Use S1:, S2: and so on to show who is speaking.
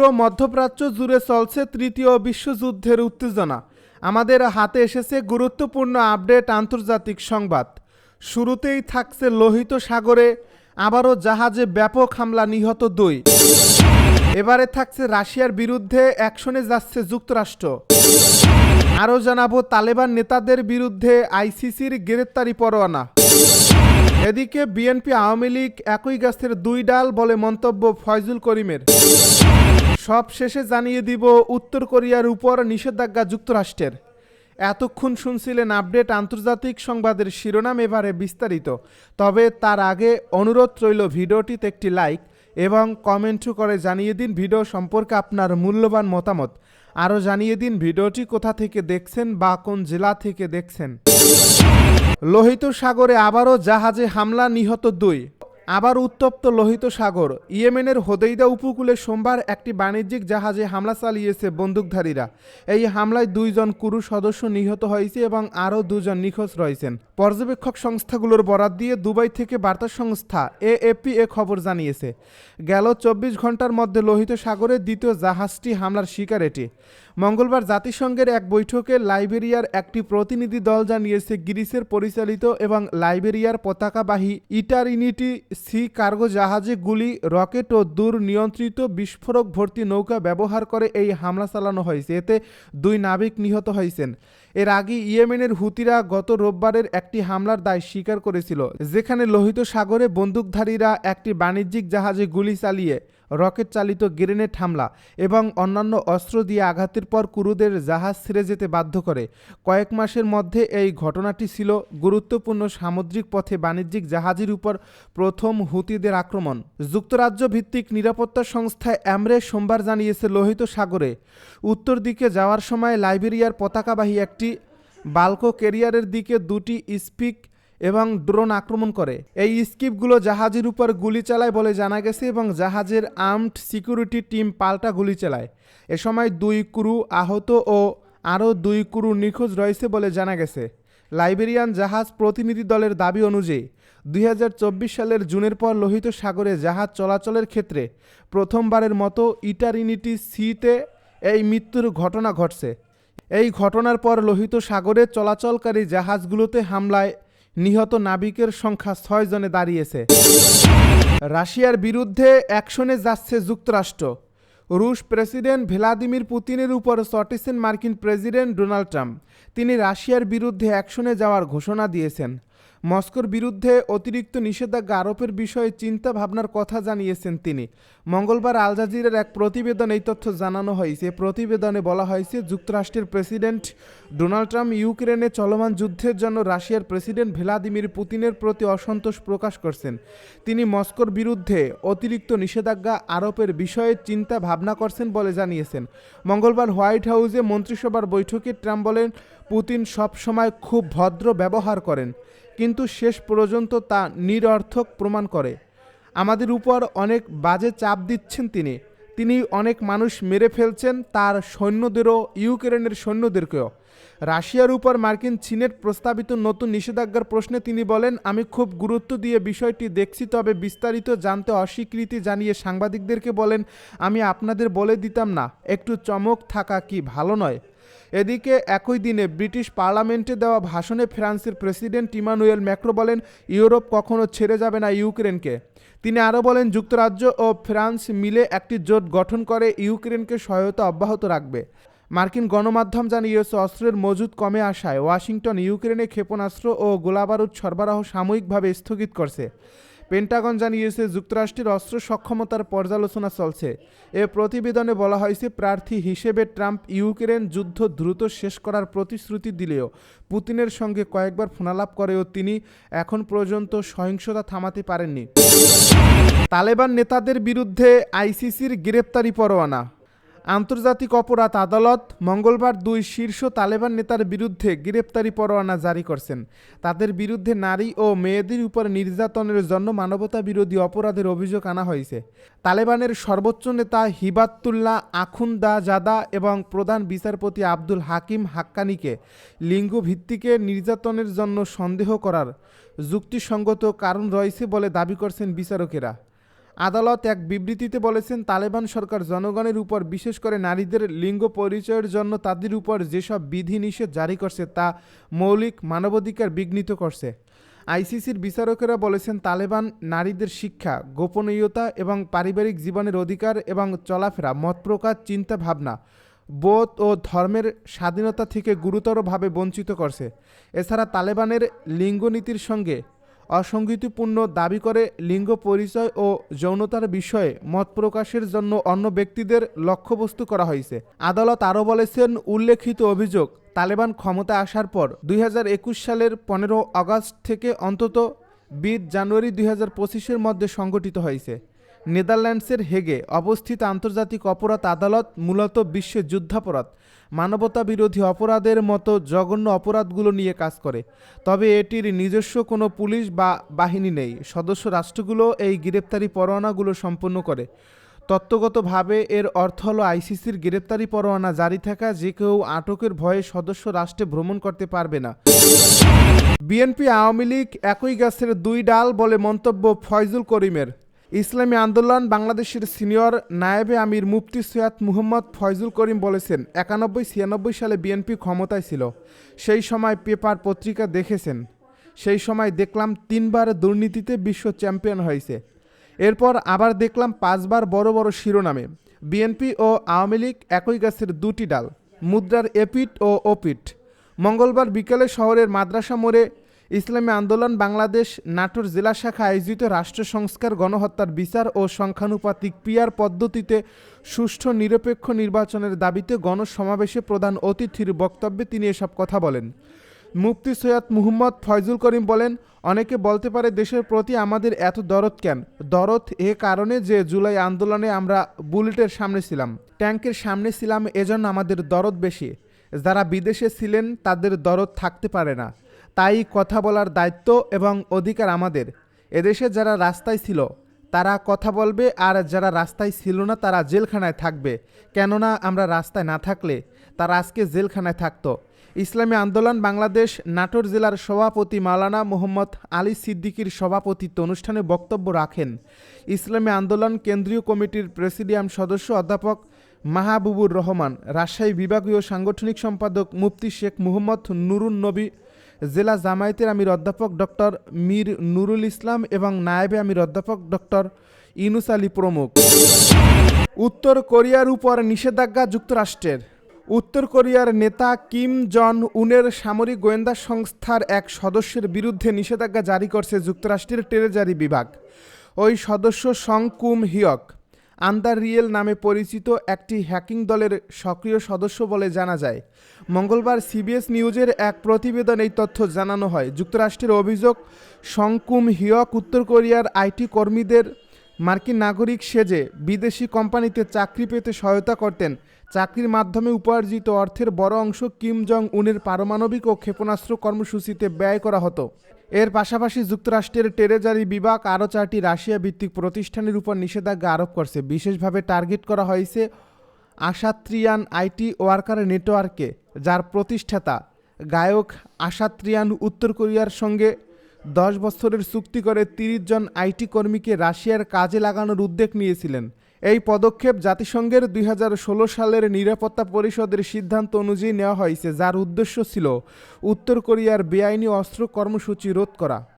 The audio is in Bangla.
S1: পুরো মধ্যপ্রাচ্য জুড়ে চলছে তৃতীয় বিশ্বযুদ্ধের উত্তেজনা। আমাদের হাতে এসেছে গুরুত্বপূর্ণ আপডেট আন্তর্জাতিক সংবাদ। শুরুতেই থাকছে লোহিত সাগরে আবারও জাহাজে ব্যাপক হামলা, নিহত 2। এবারে থাকছে রাশিয়ার বিরুদ্ধে অ্যাকশনে যাচ্ছে যুক্তরাষ্ট্র। আরও জানাবো তালেবান নেতাদের বিরুদ্ধে আইসিসির গ্রেপ্তারি পরোয়ানা। এদিকে বিএনপি আওয়ামী লীগ একই গাছের 2 ডাল বলে মন্তব্য ফয়জুল করিমের। সব শেষে জানিয়ে দিব উত্তর কোরিয়ার উপর নিষেধাজ্ঞা যুক্তরাষ্ট্রের। এতক্ষণ শুনছিলেন আপডেট আন্তর্জাতিক সংবাদের শিরোনাম, এবারে বিস্তারিত। তবে তার আগে অনুরোধ রইল ভিডিওটিতে একটি লাইক এবং কমেন্ট করে জানিয়ে দিন ভিডিও সম্পর্কে আপনার মূল্যবান মতামত। আরও জানিয়ে দিন ভিডিওটি কোথা থেকে দেখছেন বা কোন জেলা থেকে দেখছেন। লোহিত সাগরে আবারও জাহাজে হামলা, নিহত 2। আবার উত্তপ্ত লোহিত সাগর। ইয়েমেনের হোদেইদা উপকূলে সোমবার একটি বাণিজ্যিক জাহাজে হামলা চালিয়েছে বন্দুকধারীরা। এই হামলায় 2 জন ক্রু সদস্য নিহত হয়েছে এবং আরও 2 জন নিখোঁজ রয়েছেন। পর্যবেক্ষক সংস্থাগুলোর বরাত দিয়ে দুবাই থেকে বার্তা সংস্থা এএপি এ খবর জানিয়েছে। গেল 24 ঘন্টার মধ্যে লোহিত সাগরে দ্বিতীয় জাহাজটি হামলার শিকার এটি। মঙ্গলবার জাতিসংঘের এক বৈঠকে লাইবেরিয়ার একটি প্রতিনিধি দল জানিয়েছে গ্রিসের পরিচালিত এবং লাইবেরিয়ার পতাকাবাহী ইটারিনিটি সি কার্গো জাহাজে গুলি, রকেট ও দূর নিয়ন্ত্রিত বিস্ফোরক ভর্তি নৌকা ব্যবহার করে এই হামলা চালানো হয়েছে। এতে 2 নাবিক নিহত হয়েছেন। এর আগে ইয়েমেনের হুতিরা গত রোববারের একটি হামলার দায় স্বীকার করেছিল, যেখানে লোহিত সাগরে বন্দুকধারীরা একটি বাণিজ্যিক জাহাজে গুলি চালিয়ে রকেট চালিত গ্রেনেড হামলা এবং অন্যান্য অস্ত্র দিয়ে আঘাতের পর ক্রুদের জাহাজ ছেড়ে যেতে বাধ্য করে। কয়েক মাসের মধ্যে এই ঘটনাটি ছিল গুরুত্বপূর্ণ সামুদ্রিক পথে বাণিজ্যিক জাহাজের উপর প্রথম হুতিদের আক্রমণ। যুক্তরাজ্য ভিত্তিক নিরাপত্তা সংস্থা অ্যামরে সোমবার জানিয়েছে লোহিত সাগরে উত্তর দিকে যাওয়ার সময় লাইবেরিয়ার পতাকাবাহী একটি বাল্কো ক্যারিয়ারের দিকে 2টি স্পিক এবং ড্রোন আক্রমণ করে। এই স্কিপগুলো জাহাজের উপর গুলি চালায় বলে জানা গেছে এবং জাহাজের আর্মড সিকিউরিটি টিম পাল্টা গুলি চালায়। এ সময় 2 ক্রু আহত ও আরও 2 ক্রু নিখোঁজ রয়েছে বলে জানা গেছে। লাইবেরিয়ান জাহাজ প্রতিনিধি দলের দাবি অনুযায়ী 2024 সালের জুনের পর লোহিত সাগরে জাহাজ চলাচলের ক্ষেত্রে প্রথমবারের মতো ইটারিনিটি সিতে এই মৃত্যুর ঘটনা ঘটছে। এই ঘটনার পর লোহিত সাগরে চলাচলকারী জাহাজগুলোতে হামলায় নিহত নাবিকের সংখ্যা 6 জনে দাঁড়িয়েছে। রাশিয়ার বিরুদ্ধে অ্যাকশনে যাচ্ছে যুক্তরাষ্ট্র। রুশ প্রেসিডেন্ট ভ্লাদিমির পুতিনের উপর চটেছেন মার্কিন প্রেসিডেন্ট ডোনাল্ড ট্রাম্প। তিনি রাশিয়ার বিরুদ্ধে অ্যাকশনে যাওয়ার ঘোষণা দিয়েছেন। মস্কোর বিরুদ্ধে অতিরিক্ত নিষেধাজ্ঞা আরোপের বিষয়ে চিন্তা ভাবনার কথা জানিয়েছেন তিনি। মঙ্গলবার আল জাজিরার এক প্রতিবেদনে এই তথ্য জানানো হয়েছে। প্রতিবেদনে বলা হয়েছে, যুক্তরাষ্ট্রের প্রেসিডেন্ট ডোনাল্ড ট্রাম্প ইউক্রেনে চলমান যুদ্ধের জন্য রাশিয়ার প্রেসিডেন্ট ভ্লাদিমির পুতিনের প্রতি অসন্তোষ প্রকাশ করছেন। তিনি মস্কোর বিরুদ্ধে অতিরিক্ত নিষেধাজ্ঞা আরোপের বিষয়ে চিন্তা ভাবনা করছেন বলে জানিয়েছেন। মঙ্গলবার হোয়াইট হাউসে মন্ত্রিসভার বৈঠকে ট্রাম্প বলেন, পুতিন সব সময় খুব ভদ্র ব্যবহার করেন, কিন্তু শেষ পর্যন্ত তা নিরর্থক প্রমাণ করে। আমাদের উপর অনেক বাজে চাপ দিচ্ছেন তিনি অনেক মানুষ মেরে ফেলছেন, তার সৈন্যদেরও, ইউক্রেনের সৈন্যদেরকেও। রাশিয়ার উপর মার্কিন চীনের প্রস্তাবিত নতুন নিষেধাজ্ঞার প্রশ্নে তিনি বলেন, আমি খুব গুরুত্ব দিয়ে বিষয়টি দেখছি, তবে বিস্তারিত জানতে অস্বীকৃতি জানিয়ে সাংবাদিকদেরকে বলেন, আমি আপনাদের বলে দিতাম না, একটু চমক থাকা কি ভালো নয়? এদিকে একই দিনে ব্রিটিশ পার্লামেন্টে দেওয়া ভাষণে ফ্রান্সের প্রেসিডেন্ট ইমানুয়েল ম্যাক্রো বলেন, ইউরোপ কখনো ছেড়ে যাবে না ইউক্রেনকে। তিনি আরও বলেন, যুক্তরাজ্য ও ফ্রান্স মিলে একটি জোট গঠন করে ইউক্রেনকে সহায়তা অব্যাহত রাখবে। মার্কিন গণমাধ্যম জানিয়েছে, অস্ত্রের মজুদ কমে আসায় ওয়াশিংটন ইউক্রেনে ক্ষেপণাস্ত্র ও গোলাবারুদ সরবরাহ সাময়িকভাবে স্থগিত করছে। পেন্টাগন জানিয়েছে, যুক্তরাষ্ট্রের অস্ত্র সক্ষমতার পর্যালোচনা চলছে। এ প্রতিবেদনে বলা হয়েছে, প্রার্থী হিসেবে ট্রাম্প ইউক্রেন যুদ্ধ দ্রুত শেষ করার প্রতিশ্রুতি দিলেও পুতিনের সঙ্গে কয়েকবার ফোনালাপ করেও তিনি এখন পর্যন্ত সহিংসতা থামাতে পারেননি। তালেবান নেতাদের বিরুদ্ধে আইসিসির গ্রেপ্তারি পরোয়ানা। আন্তর্জাতিক অপরাধ আদালত মঙ্গলবার 2 শীর্ষ তালেবান নেতার বিরুদ্ধে গ্রেপ্তারি পরোয়ানা জারি করছেন। তাদের বিরুদ্ধে নারী ও মেয়েদের উপর নির্যাতনের জন্য মানবতা বিরোধী অপরাধের অভিযোগ আনা হয়েছে। তালেবানের সর্বোচ্চ নেতা হিবাতুল্লাহ আখুনদাজাদা এবং প্রধান বিচারপতি আব্দুল হাকিম হাক্কানিকে লিঙ্গ ভিত্তিকে নির্যাতনের জন্য সন্দেহ করার যুক্তিসঙ্গত কারণ রয়েছে বলে দাবি করছেন বিচারকেরা। আদালত এক বিবৃতিতে বলেছেন, তালেবান সরকার জনগণের উপর, বিশেষ করে নারীদের লিঙ্গ পরিচয়ের জন্য তাদের উপর যেসব বিধিনিষেধ জারি করছে তা মৌলিক মানবাধিকার বিঘ্নিত করছে। আইসিসির বিচারকেরা বলেছেন, তালেবান নারীদের শিক্ষা, গোপনীয়তা এবং পারিবারিক জীবনের অধিকার এবং চলাফেরা, মত প্রকাশ, চিন্তা ভাবনা, বোধ ও ধর্মের স্বাধীনতা থেকে গুরুতরভাবে বঞ্চিত করছে। এছাড়া তালেবানের লিঙ্গনীতির সঙ্গে অসঙ্গতিপূর্ণ দাবি করে লিঙ্গ পরিচয় ও যৌনতার বিষয়ে মত প্রকাশের জন্য অন্য ব্যক্তিদের লক্ষ্যবস্তু করা হয়েছে। আদালত আরও বলেছেন, উল্লেখিত অভিযোগ তালেবান ক্ষমতায় আসার পর 2021 সালের 15 আগস্ট থেকে অন্তত 20 জানুয়ারি 2025-এর মধ্যে সংঘটিত হয়েছে। নেদারল্যান্ডসের হেগে অবস্থিত আন্তর্জাতিক অপরাধ আদালত মূলত বিশ্বের যুদ্ধাপরাধ, মানবতা বিরোধী অপরাধের মতো জঘন্য অপরাধগুলো নিয়ে কাজ করে। তবে এটির নিজস্ব কোনো পুলিশ বা বাহিনী নেই। সদস্য রাষ্ট্রগুলো এই গ্রেপ্তারি পরোয়ানাগুলো সম্পন্ন করে। তত্ত্বগতভাবে এর অর্থ হলো, আইসিসির গ্রেপ্তারি পরোয়ানা জারি থাকা যে কেউ আটকের ভয়ে সদস্য রাষ্ট্রে ভ্রমণ করতে পারবে না। বিএনপি আওয়ামী লীগ একই গাছের দুই ডাল বলে মন্তব্য ফয়জুল করিমের। ইসলামী আন্দোলন বাংলাদেশের সিনিয়র নায়েবে আমির মুফতি সৈয়দ মুহম্মদ ফয়জুল করিম বলেছেন, 91-96 সালে বিএনপি ক্ষমতায় ছিল। সেই সময় পেপার পত্রিকা দেখেছেন, সেই সময় দেখলাম 3 বার দুর্নীতিতে বিশ্ব চ্যাম্পিয়ন হয়েছে। এরপর আবার দেখলাম 5 বার বড় বড় শিরোনামে। বিএনপি ও আওয়ামী লীগ একই গাছের দুটি ডাল, মুদ্রার এপিঠ ও ওপিঠ। মঙ্গলবার বিকেলে শহরের মাদ্রাসা মোড়ে ইসলামী আন্দোলন বাংলাদেশ নাটোর জেলা শাখা আয়োজিত রাষ্ট্র সংস্কার, গণহত্যার বিচার ও সংখ্যানুপাতিক পিআর পদ্ধতিতে সুষ্ঠু নিরপেক্ষ নির্বাচনের দাবিতে গণসমাবেশে প্রধান অতিথির বক্তব্যে তিনি এসব কথা বলেন। মুফতি সৈয়দ মুহম্মদ ফয়জুল করিম বলেন, অনেকে বলতে পারে দেশের প্রতি আমাদের এত দরদ কেন? দরদ এ কারণে যে জুলাই আন্দোলনে আমরা বুলেটের সামনে ছিলাম, ট্যাঙ্কের সামনে ছিলাম, এজন্য আমাদের দরদ বেশি। যারা বিদেশে ছিলেন তাদের দরদ থাকতে পারে না। তাই কথা বলার দায়িত্ব এবং অধিকার আমাদের। এদেশে যারা রাস্তায় ছিল তারা কথা বলবে, আর যারা রাস্তায় ছিল না তারা জেলখানায় থাকবে। কেননা আমরা রাস্তায় না থাকলে তারা আজকে জেলখানায় থাকতো। ইসলামী আন্দোলন বাংলাদেশ নাটোর জেলার সভাপতি মাওলানা মোহাম্মদ আলী সিদ্দিকীর সভাপতিত্ব অনুষ্ঠানে বক্তব্য রাখেন ইসলামী আন্দোলন কেন্দ্রীয় কমিটির প্রেসিডিয়াম সদস্য অধ্যাপক মাহবুবুর রহমান, রাজশাহী বিভাগীয় সাংগঠনিক সম্পাদক মুফতি শেখ মুহম্মদ নুরুন নবী, জেলা জামায়াতের আমির অধ্যাপক ডক্টর মীর নুরুল ইসলাম এবং নায়েবে আমির অধ্যাপক ডক্টর ইউনুস আলী প্রমুখ। উত্তর কোরিয়ার উপর নিষেধাজ্ঞা যুক্তরাষ্ট্রের। উত্তর কোরিয়ার নেতা কিম জন উনের সামরিক গোয়েন্দা সংস্থার এক সদস্যের বিরুদ্ধে নিষেধাজ্ঞা জারি করছে যুক্তরাষ্ট্রের ট্রেজারি বিভাগ। ওই সদস্য সং কুম হিয়ক আন্দার রিয়েল নামে পরিচিত একটি হ্যাকিং দলের সক্রিয় সদস্য বলে জানা যায়। মঙ্গলবার সিবিএস নিউজের এক প্রতিবেদন এই তথ্য জানানো হয়। যুক্তরাষ্ট্রের অভিযোগ, সং কুম হিয়ক উত্তর কোরিয়ার আইটি কর্মীদের মার্কিন নাগরিক সেজে বিদেশি কোম্পানিতে চাকরি পেতে সহায়তা করতেন। চাকরির মাধ্যমে উপার্জিত অর্থের বড় অংশ কিম জং উনের পারমাণবিক ও ক্ষেপণাস্ত্র কর্মসূচিতে ব্যয় করা হতো। এর পাশাপাশি যুক্তরাষ্ট্রের ট্রেজারি বিভাগ আরও 4টি রাশিয়া ভিত্তিক প্রতিষ্ঠানের উপর নিষেধাজ্ঞা আরোপ করছে। বিশেষভাবে টার্গেট করা হয়েছে আশাত্রিয়ান আইটি ওয়ার্কার নেটওয়ার্কে, যার প্রতিষ্ঠাতা গায়ক আশাত্রিয়ান উত্তর কোরিয়ার সঙ্গে 10 বছরের চুক্তি করে 30 জন আইটি কর্মীকে রাশিয়ার কাজে লাগানোর উদ্যোগ নিয়েছিলেন। এই পদক্ষেপ জাতিসংঘের 2016 সালের নিরাপত্তা পরিষদের সিদ্ধান্ত অনুযায়ী নেওয়া হয়েছে, যার উদ্দেশ্য ছিল উত্তর কোরিয়ার বেআইনি অস্ত্র কর্মসূচি রোধ করা।